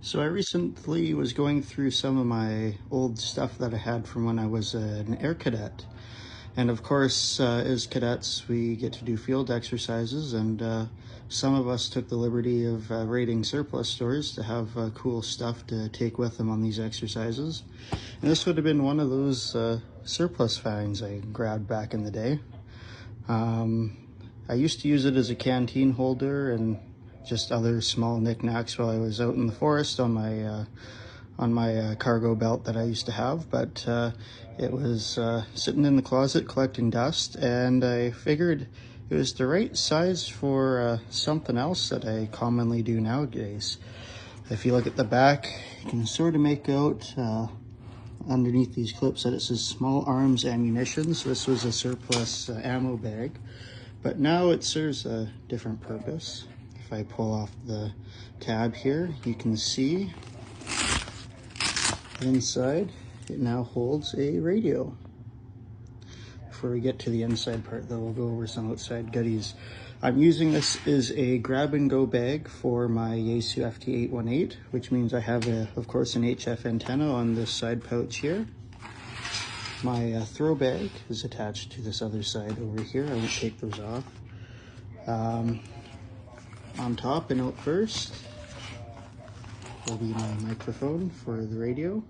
So I recently was going through some of my old stuff that I had from when I was an air cadet. And of course, as cadets, we get to do field exercises, and some of us took the liberty of raiding surplus stores to have cool stuff to take with them on these exercises. And this would have been one of those surplus finds I grabbed back in the day. I used to use it as a canteen holder and just other small knickknacks while I was out in the forest on my cargo belt that I used to have, but it was sitting in the closet collecting dust, and I figured it was the right size for something else that I commonly do nowadays. If you look at the back, you can sort of make out underneath these clips that it says small arms ammunition. So this was a surplus ammo bag, but now it serves a different purpose. If I pull off the tab here, you can see inside it now holds a radio. Before we get to the inside part though, we'll go over some outside goodies. I'm using this as a grab and go bag for my Yaesu FT-818, which means I have of course an HF antenna on this side pouch here. My throw bag is attached to this other side over here. I won't take those off. On top and out first will be my microphone for the radio.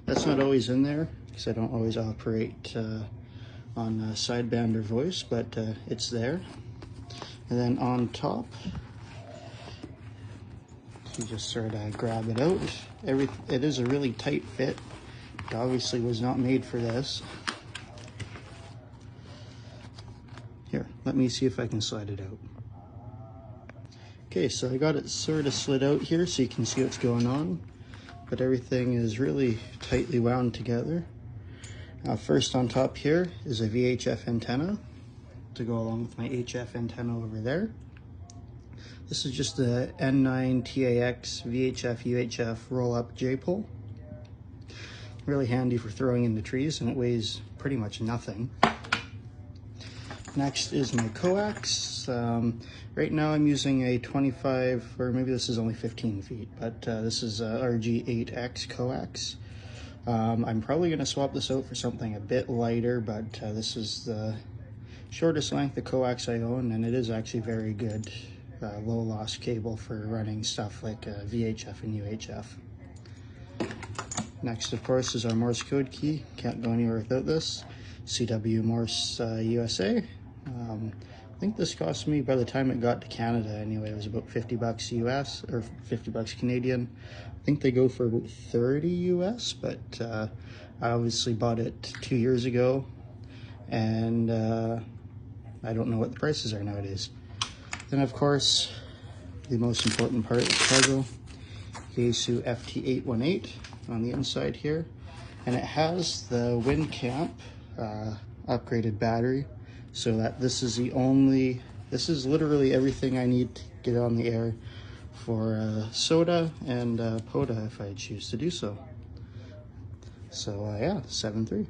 That's not always in there because I don't always operate on sideband or voice, but it's there. And then on top, you just sort of grab it out. It is a really tight fit. It obviously was not made for this. Here, let me see if I can slide it out. Okay, so I got it sort of slid out here so you can see what's going on, but everything is really tightly wound together. First on top here is a VHF antenna to go along with my HF antenna over there. This is just the N9TAX VHF Roll Up J-Pole. Really handy for throwing into trees, and it weighs pretty much nothing. Next is my coax. Right now I'm using a 25, or maybe this is only 15 feet, but this is a RG8X coax. I'm probably going to swap this out for something a bit lighter, but this is the shortest length of coax I own, and it is actually very good low loss cable for running stuff like VHF and UHF. Next, of course, is our Morse code key. Can't go anywhere without this. CW Morse USA. I think this cost me, by the time it got to Canada anyway, it was about 50 bucks US, or 50 bucks Canadian. I think they go for about 30 US, but I obviously bought it 2 years ago, and I don't know what the prices are nowadays. Then of course, the most important part of the puzzle, Yaesu FT-818 on the inside here, and it has the wind camp upgraded battery, so that this is literally everything I need to get on the air for SOTA and POTA if I choose to do so. So yeah, 7-3.